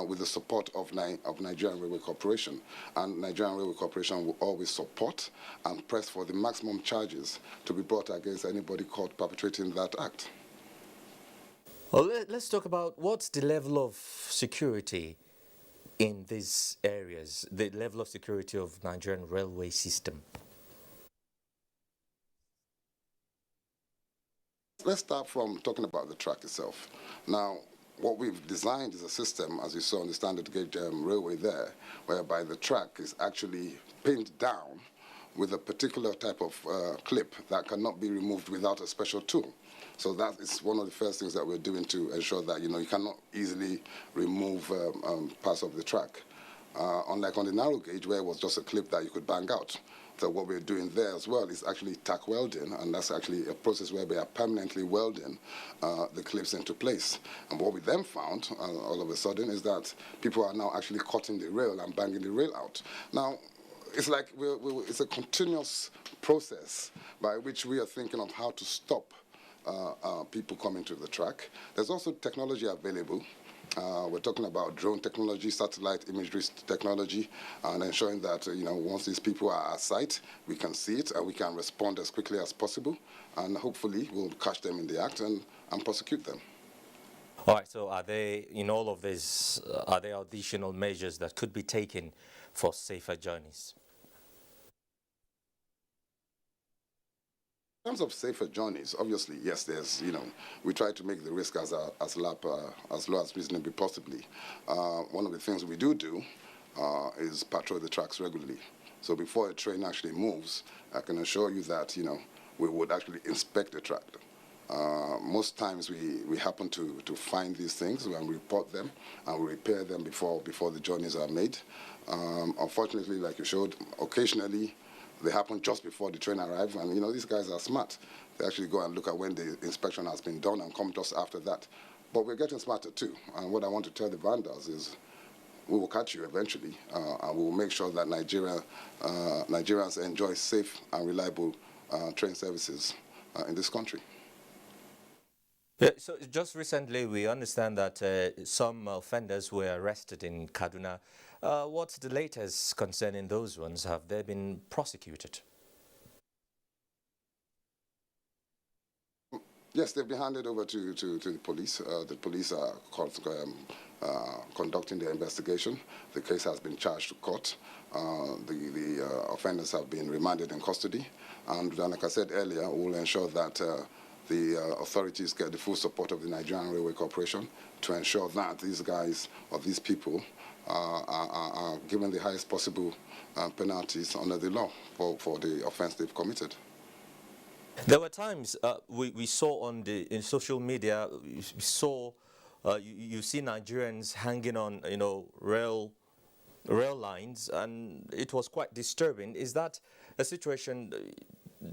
with the support of Nigerian Railway Corporation. And Nigerian Railway Corporation will always support and press for the maximum charges to be brought against anybody caught perpetrating that act. Well, let's talk about what's the level of security in these areas, the level of security of Nigerian railway system. Let's start from talking about the track itself. Now, what we've designed is a system, as you saw on the standard gauge railway there, whereby the track is actually pinned down with a particular type of clip that cannot be removed without a special tool. So that is one of the first things that we're doing to ensure that, you cannot easily remove parts of the track. Unlike on the narrow gauge, where it was just a clip that you could bang out. So what we're doing there as well is actually tack welding, and that's actually a process where we are permanently welding the clips into place. And what we then found, all of a sudden, is that people are now actually cutting the rail and banging the rail out. Now, it's like it's a continuous process by which we are thinking of how to stop people coming to the track. There's also technology available. We're talking about drone technology, satellite imagery technology, and ensuring that, once these people are at site, we can see it and we can respond as quickly as possible, and hopefully we'll catch them in the act and prosecute them. All right, so are there, in all of this, are there additional measures that could be taken for safer journeys? In terms of safer journeys, obviously, yes, there's, we try to make the risk as low as reasonably possibly. One of the things we do is patrol the tracks regularly. So before a train actually moves, I can assure you that, we would actually inspect the track. Most times we happen to find these things and we report them and we repair them before the journeys are made. Unfortunately, like you showed, occasionally they happen just before the train arrives, and these guys are smart. They actually go and look at when the inspection has been done and come just after that. But we're getting smarter too, and what I want to tell the vandals is we will catch you eventually, and we will make sure that Nigerians enjoy safe and reliable train services in this country. Yeah, so just recently we understand that some offenders were arrested in Kaduna. What's the latest concerning those ones? Have they been prosecuted? Yes, they've been handed over to the police. The police are conducting their investigation. The case has been charged to court. The offenders have been remanded in custody. And like I said earlier, we'll ensure that the authorities get the full support of the Nigerian Railway Corporation to ensure that these guys or these people are given the highest possible penalties under the law for the offense they've committed. There were times we saw in social media, you see Nigerians hanging on rail lines, and it was quite disturbing. Is that a situation?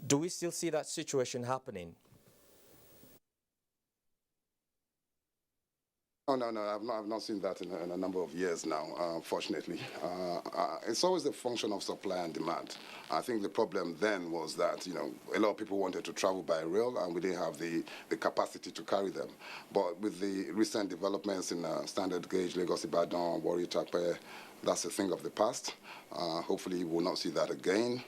Do we still see that situation happening? No, I've not seen that in a number of years now, unfortunately. It's always a function of supply and demand. I think the problem then was that, a lot of people wanted to travel by rail and we didn't have the capacity to carry them. But with the recent developments in standard gauge, Lagos-Ibadan, Warri-Takpe, that's a thing of the past. Hopefully we'll not see that again.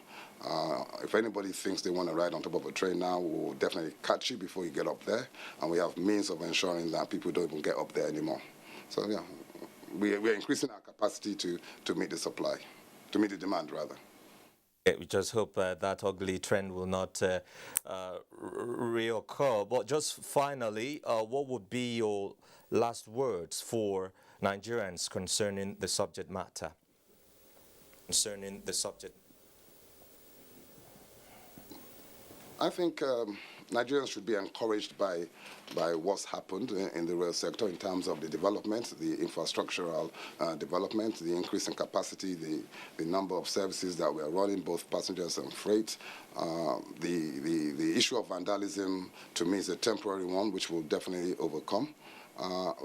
If anybody thinks they want to ride on top of a train now, we'll definitely catch you before you get up there. And we have means of ensuring that people don't even get up there anymore. So, yeah, we're increasing our capacity to meet the supply, to meet the demand, rather. We just hope that ugly trend will not reoccur. But just finally, what would be your last words for Nigerians concerning the subject matter? I think Nigerians should be encouraged by what's happened in the rail sector in terms of the development, the infrastructural development, the increase in capacity, the number of services that we are running, both passengers and freight. The issue of vandalism, to me, is a temporary one, which we'll definitely overcome.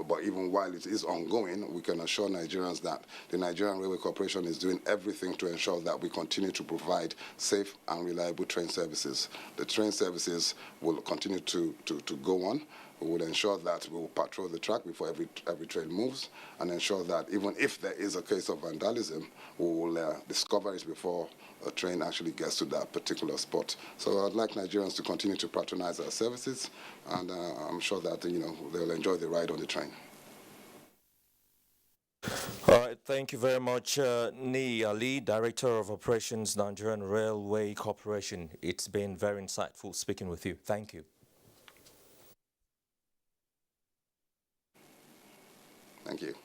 But even while it is ongoing, we can assure Nigerians that the Nigerian Railway Corporation is doing everything to ensure that we continue to provide safe and reliable train services. The train services will continue to go on. We will ensure that we will patrol the track before every train moves and ensure that even if there is a case of vandalism, we will discover it before a train actually gets to that particular spot. So I'd like Nigerians to continue to patronize our services, and I'm sure that they'll enjoy the ride on the train. All right, thank you very much, Niyi Alli, Director of Operations, Nigerian Railway Corporation. It's been very insightful speaking with you. Thank you. Thank you.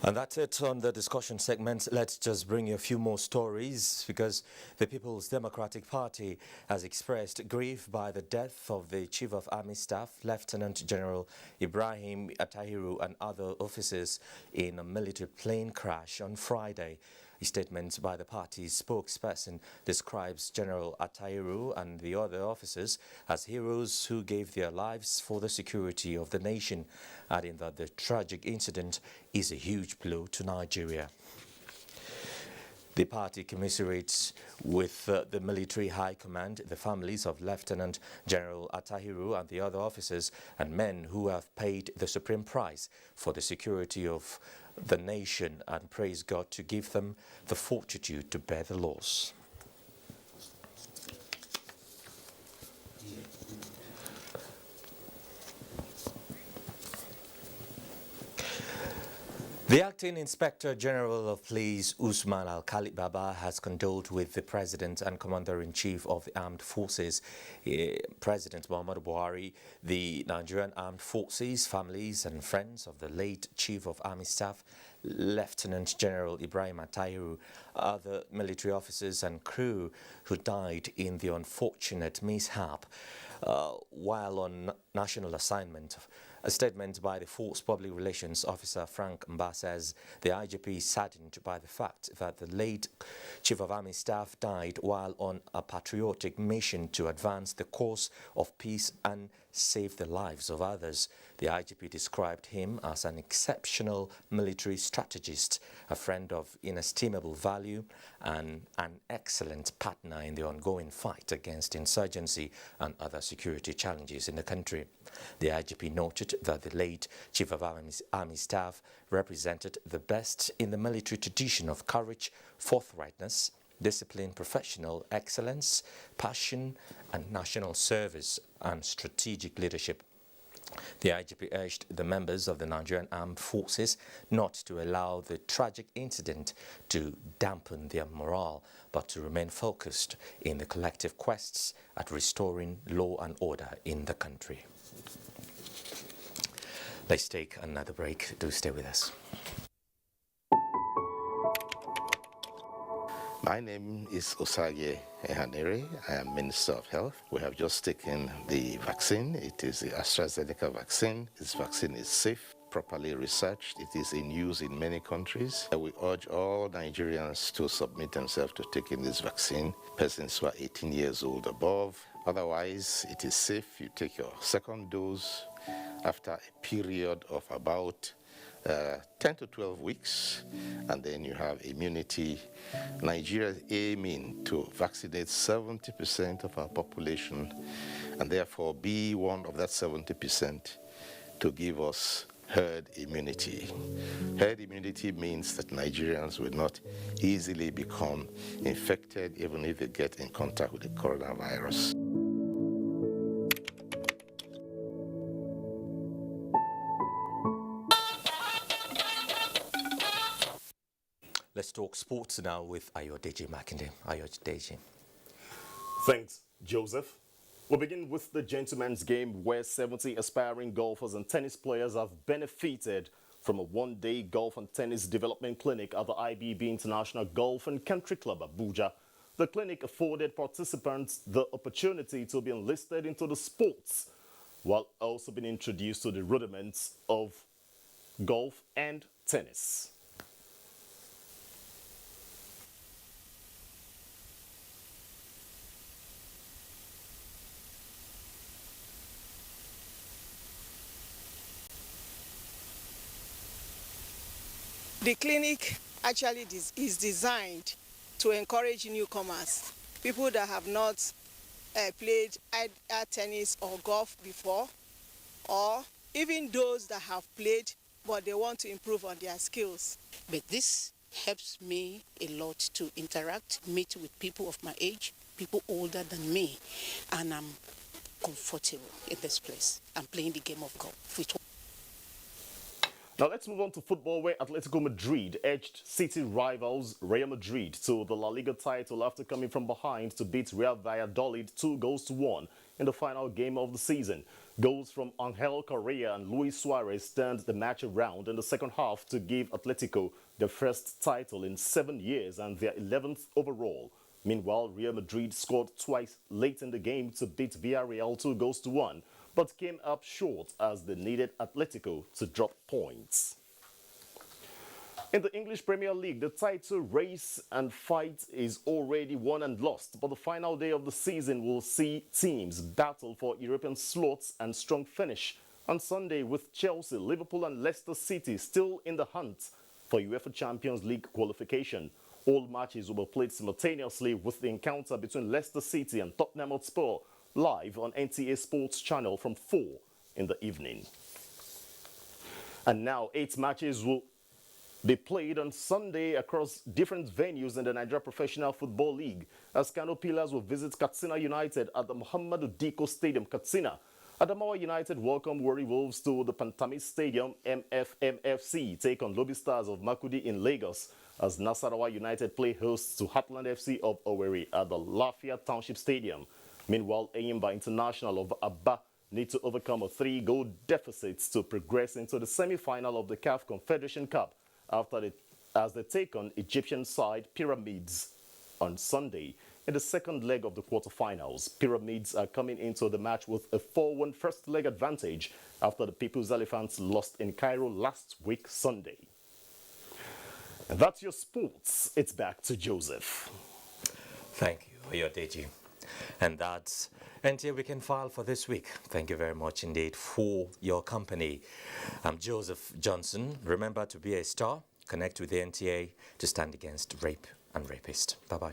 And that's it on the discussion segment. Let's just bring you a few more stories, because the People's Democratic Party has expressed grief by the death of the Chief of Army Staff, Lieutenant General Ibrahim Attahiru, and other officers in a military plane crash on Friday. A statement by the party's spokesperson describes General Attahiru and the other officers as heroes who gave their lives for the security of the nation, adding that the tragic incident is a huge blow to Nigeria. The party commiserates with the military high command, the families of Lieutenant General Attahiru and the other officers and men who have paid the supreme price for the security of the nation, and praise God to give them the fortitude to bear the loss. The Acting Inspector General of Police, Usman Al-Khalid Baba, has condoled with the President and Commander-in-Chief of the Armed Forces, President Muhammadu Buhari, the Nigerian Armed Forces, families and friends of the late Chief of Army Staff, Lieutenant General Ibrahim Attahiru, other military officers and crew who died in the unfortunate mishap. while on national assignment. A statement by the Force Public Relations Officer Frank Mba says the IGP is saddened by the fact that the late Chief of Army Staff died while on a patriotic mission to advance the cause of peace and save the lives of others. The IGP described him as an exceptional military strategist, a friend of inestimable value, and an excellent partner in the ongoing fight against insurgency and other security challenges in the country. The IGP noted that the late Chief of Army Staff represented the best in the military tradition of courage, forthrightness, discipline, professional excellence, passion, and national service and strategic leadership. The IGP urged the members of the Nigerian Armed Forces not to allow the tragic incident to dampen their morale, but to remain focused in the collective quests at restoring law and order in the country. Let's take another break. Do stay with us. My name is Osage Ehanere. I am Minister of Health. We have just taken the vaccine. It is the AstraZeneca vaccine. This vaccine is safe, properly researched. It is in use in many countries. We urge all Nigerians to submit themselves to taking this vaccine, persons who are 18 years old above. Otherwise, it is safe. You take your second dose after a period of about 10 to 12 weeks, and then you have immunity. Nigeria is aiming to vaccinate 70% of our population, and therefore be one of that 70% to give us herd immunity. Herd immunity means that Nigerians will not easily become infected even if they get in contact with the coronavirus. Let's talk sports now with Ayodeji Makinde. Ayodeji. Thanks, Joseph. We'll begin with the gentlemen's game, where 70 aspiring golfers and tennis players have benefited from a one-day golf and tennis development clinic at the IBB International Golf and Country Club, Abuja. The clinic afforded participants the opportunity to be enlisted into the sports, while also being introduced to the rudiments of golf and tennis. The clinic actually is designed to encourage newcomers, people that have not played either tennis or golf before, or even those that have played but they want to improve on their skills. But this helps me a lot to interact, meet with people of my age, people older than me, and I'm comfortable in this place. I'm playing the game of golf. Now let's move on to football, where Atletico Madrid edged city rivals Real Madrid to the La Liga title after coming from behind to beat Real Valladolid 2-1 in the final game of the season. Goals from Angel Correa and Luis Suarez turned the match around in the second half to give Atletico their first title in 7 years and their 11th overall. Meanwhile, Real Madrid scored twice late in the game to beat Villarreal 2-1. But came up short as they needed Atletico to drop points. In the English Premier League, the title race and fight is already won and lost, but the final day of the season will see teams battle for European slots and strong finish on Sunday, with Chelsea, Liverpool and Leicester City still in the hunt for UEFA Champions League qualification. All matches will be played simultaneously, with the encounter between Leicester City and Tottenham Hotspur live on NTA Sports Channel from 4 in the evening. And now 8 matches will be played on Sunday across different venues in the Nigeria Professional Football League, as Kano Pillars will visit Katsina United at the Muhammadu Diko Stadium, Katsina. Adamawa United welcome Warri Wolves to the Pantamis Stadium. MFMFC take on Lobby Stars of Makudi in Lagos, as Nasarawa United play hosts to Heartland FC of Owerri at the Lafia Township Stadium. Meanwhile, Eyimba International of Abba need to overcome a 3-goal deficit to progress into the semi-final of the CAF Confederation Cup as they take on Egyptian side Pyramids on Sunday. In In the second leg of the quarterfinals, Pyramids are coming into the match with a 4-1 first leg advantage after the People's Elephants lost in Cairo last week Sunday. And that's your sports. It's back to Joseph. Thank you, Oyodeji. And that's NTA Weekend File for this week. Thank you very much indeed for your company. I'm Joseph Johnson. Remember to be a star. Connect with the NTA to stand against rape and rapists. Bye-bye.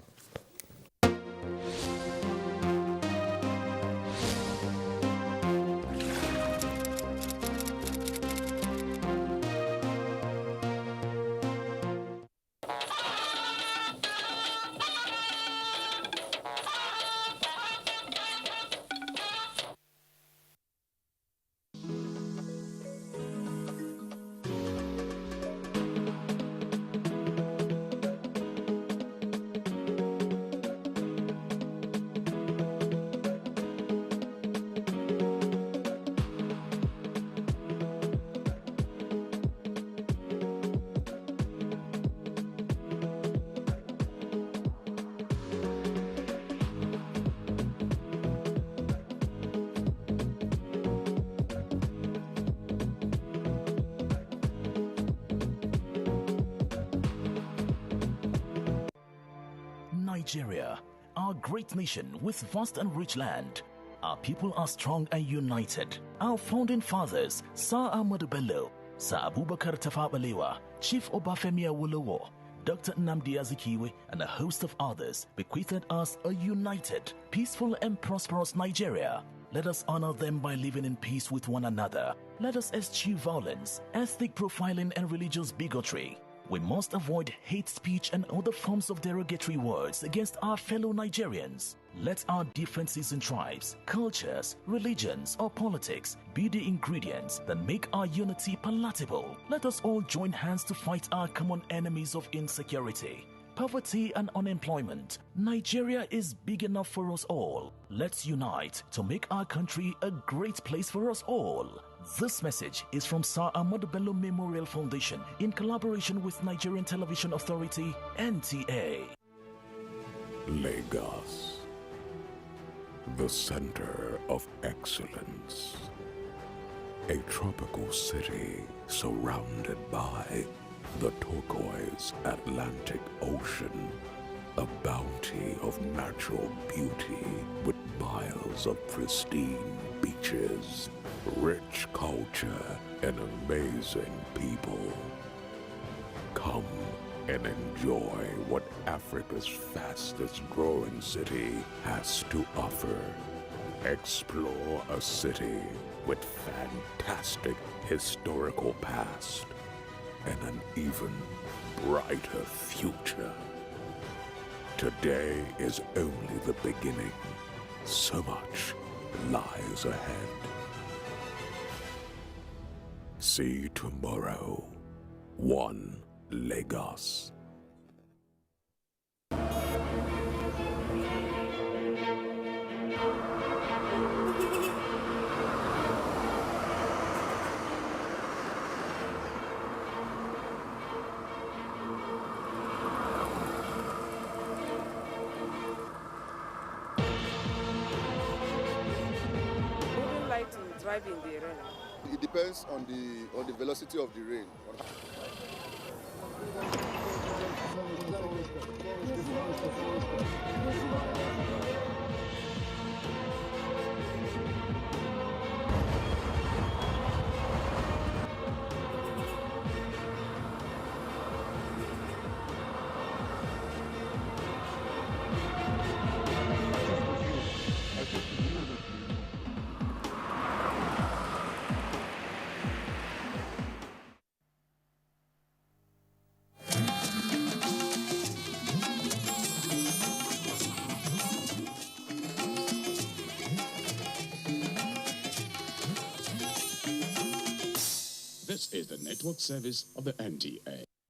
Nigeria, our great nation with vast and rich land. Our people are strong and united. Our founding fathers, Sir Ahmadu Bello, Sir Abubakar Tafawa Balewa, Chief Obafemi Awolowo, Dr. Nnamdi Azikiwe, and a host of others bequeathed us a united, peaceful and prosperous Nigeria. Let us honor them by living in peace with one another. Let us eschew violence, ethnic profiling and religious bigotry. We must avoid hate speech and other forms of derogatory words against our fellow Nigerians. Let our differences in tribes, cultures, religions, or politics be the ingredients that make our unity palatable. Let us all join hands to fight our common enemies of insecurity, poverty, and unemployment. Nigeria is big enough for us all. Let's unite to make our country a great place for us all. This message is from Sir Ahmadu Bello Memorial Foundation in collaboration with Nigerian Television Authority, NTA. Lagos, the center of excellence. A tropical city surrounded by the turquoise Atlantic Ocean, a bounty of natural beauty with miles of pristine beaches, rich culture, and amazing people. Come and enjoy what Africa's fastest growing city has to offer. Explore a city with fantastic historical past and an even brighter future. Today is only the beginning. So much lies ahead. See tomorrow. One Lagos. Drive in the rain? It depends on the velocity of the rain. This is the network service of the NTA.